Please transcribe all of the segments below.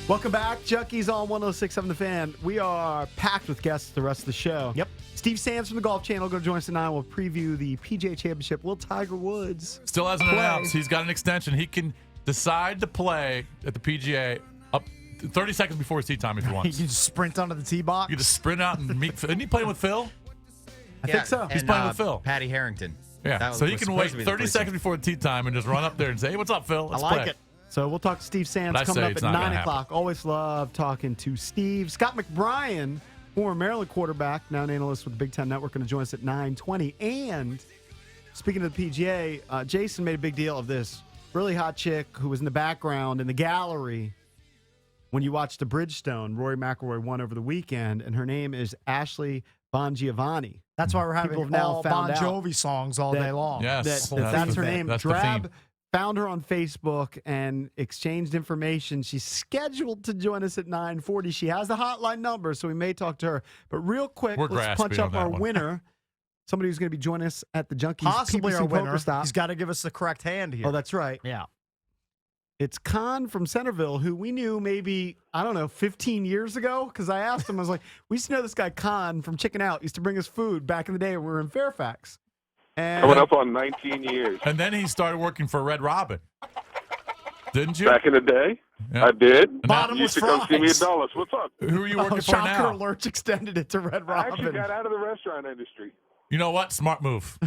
Welcome back, Junkies on 106.7 The Fan. We are packed with guests the rest of the show. Yep. Steve Sands from the Golf Channel going to join us tonight. We'll preview the PGA Championship. Will Tiger Woods still hasn't play? announced. He's got an extension. He can decide to play at the PGA up 30 seconds before his tee time if he You wants. can just sprint onto the tee box. You just sprint out and meet. Isn't he playing with Phil? I think so. He's playing with Phil. Patty Harrington. Yeah. That So he was can supposed wait to be the 30 seconds before the tee time and just run up there and say, "Hey, what's up, Phil? Let's I like play." it. So we'll talk to Steve Sands But I coming say up it's at not 9 gonna o'clock. Always love talking to Steve. Scott McBrien, former Maryland quarterback, now an analyst with the Big Ten Network, going to join us at 9:20. And speaking of the PGA, Jason made a big deal of this. Really hot chick who was in the background in the gallery when you watched the Bridgestone. Rory McIlroy won over the weekend, and her name is Ashley Bongiovanni. That's why we're having People have now all found Bon out Jovi songs all day long. Yes. That's her the- name. That's the Drab theme. found her on Facebook and exchanged information. She's scheduled to join us at 9:40. She has the hotline number, so we may talk to her. But real quick, We're let's punch grasping up on that our one. winner. Somebody who's going to be joining us at the Junkies Possibly PPC our Poker winner. Stop. He's got to give us the correct hand here. Oh, that's right. yeah. It's Con from Centerville, who we knew maybe, 15 years ago. Because I asked him, I was like, we used to know this guy Con from Chicken Out. He used to bring us food back in the day when we were in Fairfax. And Coming up on 19 years. And then he started working for Red Robin. Didn't you? Back in the day, Yeah. I did. Now- You Bottomless used to come see me at fries. Dulles. What's up? Who are you working for Shocker now? Lurch extended it to Red I actually Robin. got out of the restaurant industry. You know what? Smart move.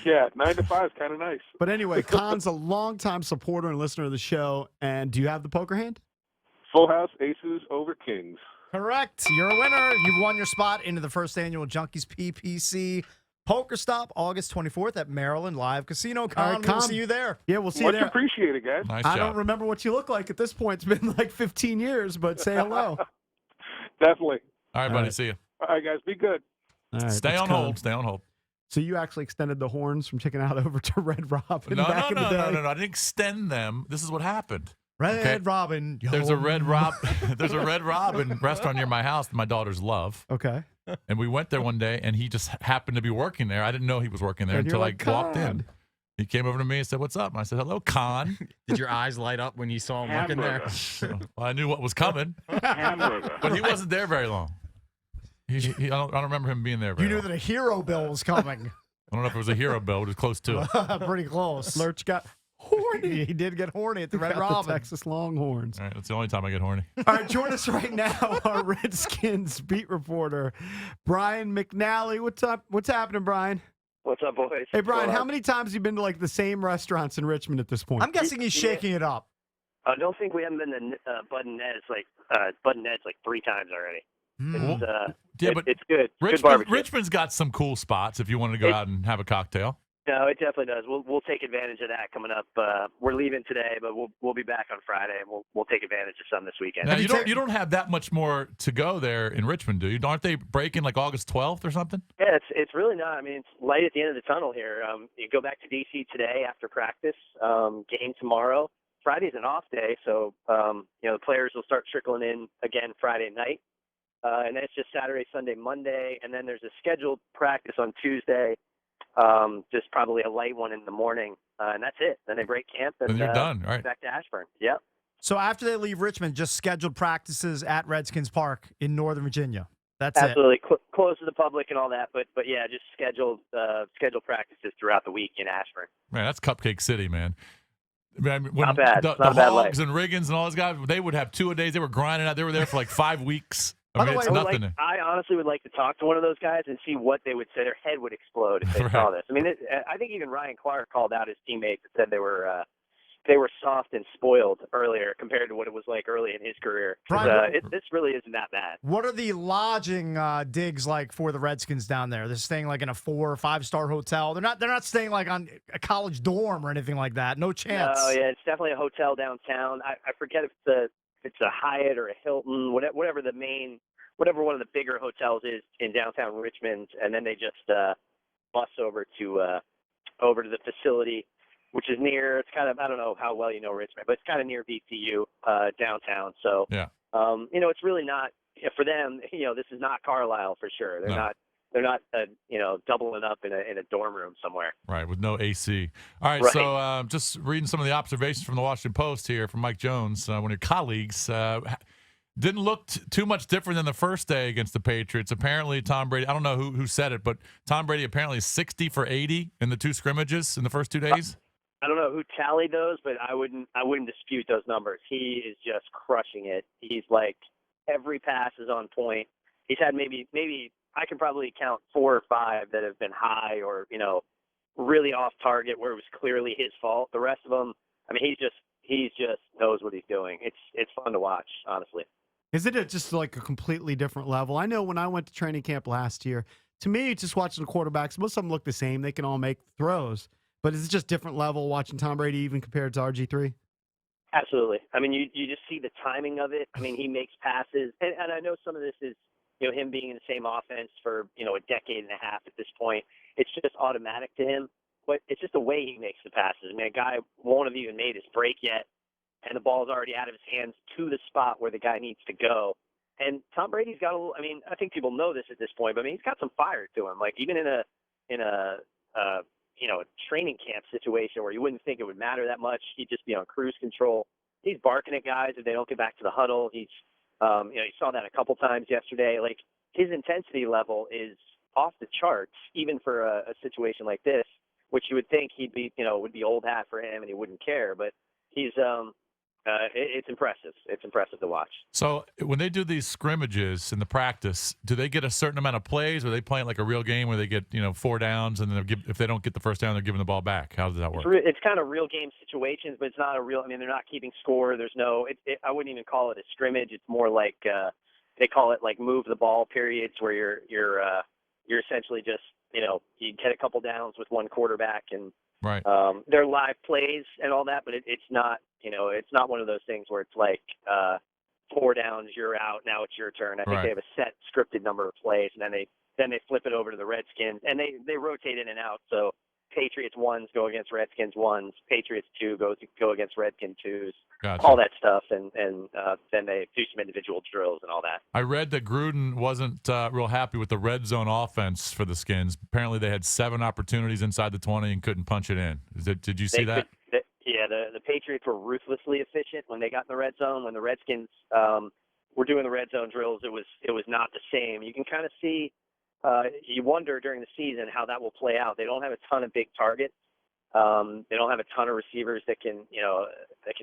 Yeah, 9 to 5 is kind of nice. But anyway, Con's a longtime supporter and listener of the show. And do you have the poker hand? Full house, aces over kings. Correct. You're a winner. You've won your spot into the first annual Junkies PPC Poker Stop, August 24th at Maryland Live Casino. Con, All right, we'll Con. see you there. Yeah, we'll see Much you there. appreciated, guys. Nice I job. don't remember what you look like at this point. It's been like 15 years, but say hello. Definitely. All right, buddy. right. See you. All right, guys, be good. All right, Stay that's on Con. hold. Stay on hold. So you actually extended the horns from Chicken Out over to Red Robin No, back in the day. no. I didn't extend them. This is what happened. Red Okay. Robin. There's a Red Robin restaurant near my house that my daughters love. Okay. And we went there one day, and he just happened to be working there. I didn't know he was working there And you're until like, I walked in. "Con." He came over to me and said, "What's up?" And I said, "Hello, Con." Did your eyes light up when you saw him working there? Well, I knew what was coming, Hamburger. but he wasn't there very long. I don't remember him being there very You knew long. that a hero bill was coming. I don't know if it was a hero bill. It was close to it. Pretty close. Lurch got horny. He did get horny at the Red Got Robin. the Texas Longhorns. All right, that's the only time I get horny. All right, join us right now, our Redskins beat reporter, Brian McNally. What's up? What's happening, Brian? What's up, boys? Hey, Brian, What's how going many times have you been to like the same restaurants in Richmond at this point? I'm guessing he's shaking it up. on? I don't think we haven't been to Bud and Ned's like 3 times already. It's, Yeah, but it's good. Good Richmond, barbecue. Richmond's got some cool spots if you wanted to go out and have a cocktail. No, it definitely does. We'll take advantage of that coming up. We're leaving today, but we'll be back on Friday, and we'll take advantage of some this weekend. Now, you don't have that much more to go there in Richmond, do you? Aren't they breaking like August 12th or something? Yeah, it's really not. I mean, it's light at the end of the tunnel here. You go back to DC today after practice. Game tomorrow. Friday's an off day, so the players will start trickling in again Friday night, and then it's just Saturday, Sunday, Monday, and then there's a scheduled practice on Tuesday. Just probably a light one in the morning, and that's it. Then they break camp, and Then you're done, right? back to Ashburn. Yep. So after they leave Richmond, just scheduled practices at Redskins Park in Northern Virginia. That's Absolutely close to the public and all that, but yeah, just scheduled practices throughout the week in Ashburn. Man, that's Cupcake City, man. I mean, when Not bad. The, Not the a bad Hogs life. and Riggins and all those guys, they would have 2 a days. They were grinding out. They were there for like 5 weeks. I mean, it's nothing. I honestly would like to talk to one of those guys and see what they would say. Their head would explode if they Right. saw this. I mean, I think even Ryan Clark called out his teammates and said they were soft and spoiled earlier compared to what it was like early in his career. 'Cause, Brian, this really isn't that bad. What are the lodging digs like for the Redskins down there? They're staying like in a 4 or 5-star hotel. They're not staying like on a college dorm or anything like that. No chance. Oh yeah, it's definitely a hotel downtown. I forget if it's a Hyatt or a Hilton, whatever one of the bigger hotels is in downtown Richmond, and then they just bus over to the facility, which is near. It's kind of, I don't know how well you know Richmond, but it's kind of near VCU downtown. So Yeah. It's really not for them. This is not Carlisle for sure. They're not doubling up in a dorm room somewhere. Right, with no AC. All right, Right. so just reading some of the observations from the Washington Post here from Mike Jones, one of your colleagues. Didn't look too much different than the first day against the Patriots. Apparently, Tom Brady, I don't know who said it, but Tom Brady apparently is 60 for 80 in the 2 scrimmages in the first 2 days. I don't know who tallied those, but I wouldn't dispute those numbers. He is just crushing it. He's like every pass is on point. He's had maybe I can probably count 4 or 5 that have been high or really off target where it was clearly his fault. The rest of them, I mean, he just knows what he's doing. It's fun to watch, honestly. Is it just like a completely different level? I know when I went to training camp last year, to me, just watching the quarterbacks, most of them look the same. They can all make throws. But is it just different level watching Tom Brady even compared to RG3? Absolutely. I mean, you just see the timing of it. I mean, he makes passes. And I know some of this is, him being in the same offense for, a decade and a half at this point. It's just automatic to him. But it's just the way he makes the passes. I mean, a guy won't have even made his break yet, and the ball's already out of his hands to the spot where the guy needs to go. And Tom Brady's got a little. I mean, I think people know this at this point, but I mean, he's got some fire to him. Like even in a training camp situation where you wouldn't think it would matter that much, he'd just be on cruise control. He's barking at guys if they don't get back to the huddle. He's, you saw that a couple times yesterday. Like his intensity level is off the charts, even for a situation like this, which you would think he'd be, would be old hat for him and he wouldn't care. But he's, it's impressive. It's impressive to watch. So when they do these scrimmages in the practice, do they get a certain amount of plays, or are they playing like a real game where they get 4 downs and then if they don't get the first down, they're giving the ball back? How does that work? It's kind of real game situations, but it's not a real. I mean, they're not keeping score. There's no. I wouldn't even call it a scrimmage. It's more like they call it like move the ball periods, where you're essentially just you get a couple downs with one quarterback and. Right. They're live plays and all that, but it's not, it's not one of those things where it's like 4 downs, you're out, now it's your turn. I think they have a set scripted number of plays, and then they flip it over to the Redskins, and they rotate in and out. So Patriots 1s go against Redskins 1s, Patriots 2 go against Redskins 2s, Gotcha. all that stuff, and then they do some individual drills and all that. I read that Gruden wasn't real happy with the red zone offense for the Skins. Apparently, they had 7 opportunities inside the 20 and couldn't punch it in. Did you see that? The Patriots were ruthlessly efficient when they got in the red zone. When the Redskins were doing the red zone drills, it was not the same. You can kind of see. You wonder during the season how that will play out. They don't have a ton of big targets. They don't have a ton of receivers that can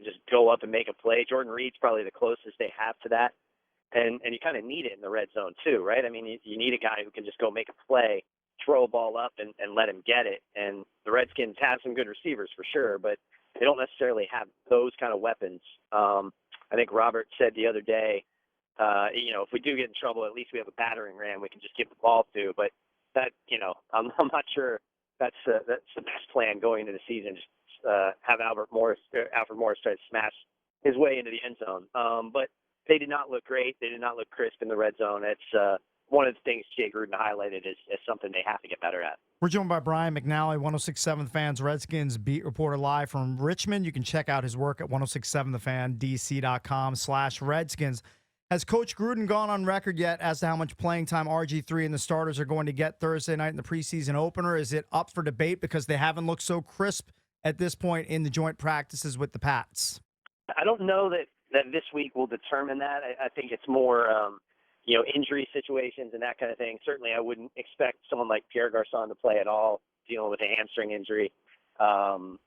just go up and make a play. Jordan Reed's probably the closest they have to that. And you kind of need it in the red zone too, right? I mean, you need a guy who can just go make a play, throw a ball up and let him get it. And the Redskins have some good receivers for sure, but they don't necessarily have those kind of weapons. I think Robert said the other day, if we do get in trouble, at least we have a battering ram we can just give the ball to. But that, I'm not sure that's the best plan going into the season. Just have Alfred Morris try to smash his way into the end zone. But they did not look great. They did not look crisp in the red zone. It's one of the things Jay Gruden highlighted as something they have to get better at. We're joined by Brian McNally, 106.7 The Fan's Redskins beat reporter live from Richmond. You can check out his work at 1067thefandc.com/Redskins. Has Coach Gruden gone on record yet as to how much playing time RG3 and the starters are going to get Thursday night in the preseason opener? Is it up for debate because they haven't looked so crisp at this point in the joint practices with the Pats? I don't know that this week will determine that. I think it's more, injury situations and that kind of thing. Certainly I wouldn't expect someone like Pierre Garçon to play at all, dealing with a hamstring injury. Ryan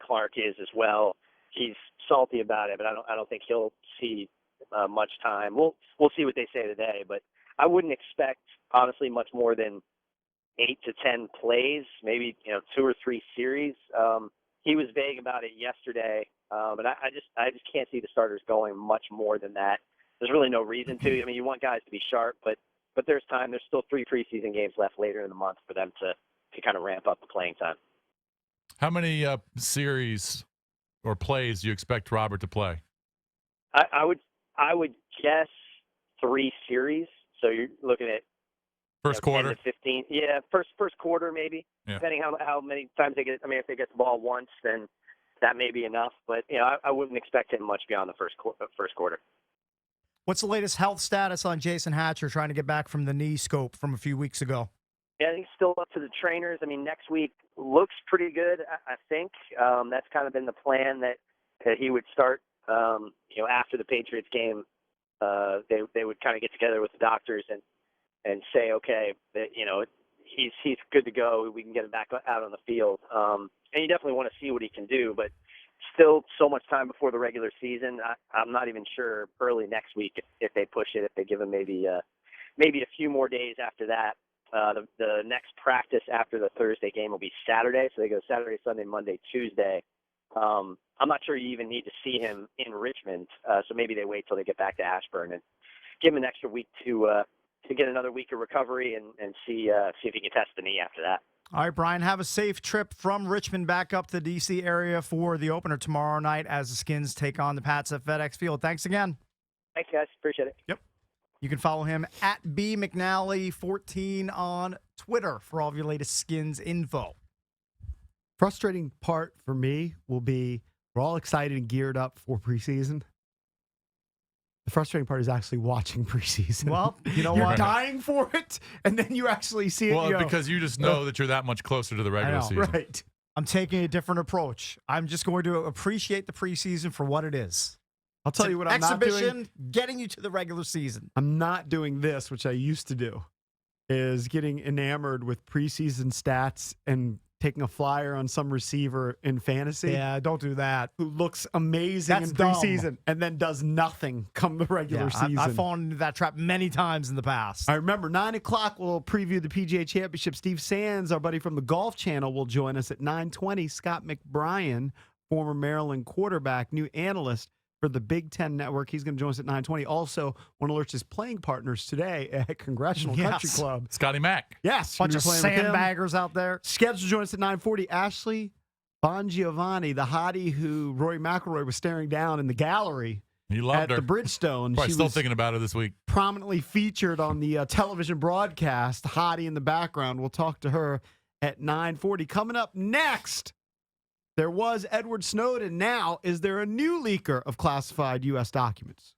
Clark is as well. He's salty about it, but I don't think he'll see much time. We'll see what they say today, but I wouldn't expect honestly much more than 8 to 10 plays, maybe 2 or 3 series. He was vague about it yesterday, but I just can't see the starters going much more than that. There's really no reason to. I mean, you want guys to be sharp, but there's time. There's still 3 preseason games left later in the month for them to kind of ramp up the playing time. How many series or plays do you expect Robert to play? I would guess 3 series. So you're looking at first quarter, 10 to 15. Yeah, first quarter maybe. Yeah. Depending how many times they get. I mean, if they get the ball once, then that may be enough. But I wouldn't expect him much beyond the first quarter. What's the latest health status on Jason Hatcher trying to get back from the knee scope from a few weeks ago? Yeah, I think still up to the trainers. I mean, next week looks pretty good, I think. That's kind of been the plan that he would start, after the Patriots game they would kind of get together with the doctors and say, okay, that, he's good to go. We can get him back out on the field. And you definitely want to see what he can do, but still so much time before the regular season. I'm not even sure early next week if they push it, if they give him maybe a few more days after that. The next practice after the Thursday game will be Saturday, so they go Saturday, Sunday, Monday, Tuesday. I'm not sure you even need to see him in Richmond, so maybe they wait till they get back to Ashburn and give him an extra week to get another week of recovery and see if he can test the knee after that. All right, Brian, have a safe trip from Richmond back up to the D.C. area for the opener tomorrow night as the Skins take on the Pats at FedEx Field. Thanks again. Thanks, guys. Appreciate it. Yep. You can follow him at BMcNally14 on Twitter for all of your latest Skins info. Frustrating part for me will be we're all excited and geared up for preseason. The frustrating part is actually watching preseason. Well, you know you're what? dying for it, and then you actually see it. Well, because you just know that you're that much closer to the regular season. Right. I'm taking a different approach. I'm just going to appreciate the preseason for what it is. I'll tell you what I'm not exhibition, doing. getting you to the regular season. I'm not doing this, which I used to do, is getting enamored with preseason stats and taking a flyer on some receiver in fantasy. Yeah, don't do that. Who looks amazing That's in dumb. preseason and then does nothing come the regular season. I've fallen into that trap many times in the past. I remember 9 o'clock, we'll preview the PGA Championship. Steve Sands, our buddy from the Golf Channel, will join us at 9:20. Scott McBrien, former Maryland quarterback, new analyst for the Big Ten Network. He's going to join us at 9:20. Also, one of Lurch's playing partners today at Congressional Country Club. Scotty Mack. Yes. Bunch of gonna be playing with him. sandbaggers out there. Scheduled to join us at 9:40. Ashley Bongiovanni, the hottie who Rory McIlroy was staring down in the gallery He loved at her. the Bridgestone. Probably She still was thinking about it this week. prominently featured on the television broadcast. Hottie in the background. We'll talk to her at 9:40. Coming up next, there was Edward Snowden. Now, is there a new leaker of classified U.S. documents?